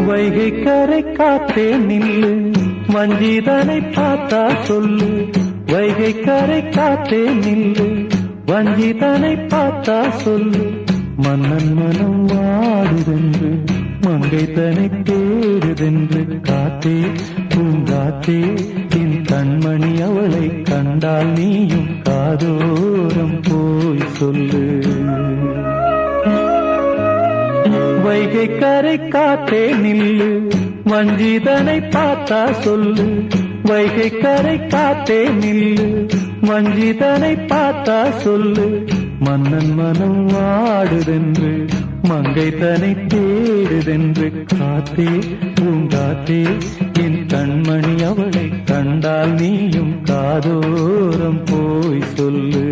வைகை கரை காத்தே நில்லு, வஞ்சிதனை பார்த்தா சொல்லு. வைகை கரை காத்தே நில்லு, வஞ்சிதனை பார்த்தா சொல்லு. மன்னன் மனம் வாடுதென்று, மங்கை தனை தேடுதென்று. காத்தே பூங்காத்தே, என் கண்மணி அவளை கண்டால் நீயும் காதோரம் போய் சொல்லு. வைகை கரை காத்தே நில்லு, வஞ்சிதனை பார்த்தா சொல்லு. வைகை கரை காத்தே நில்லு, வஞ்சிதனை பார்த்தா சொல்லு. மன்னன் மனம் வாடுதென்று, மங்கை தனை தேடுதென்று. காத்தே பூங்காத்தே, என் கண்மணி அவளை கண்டால் நீயும் காதோரம் போய் சொல்லு.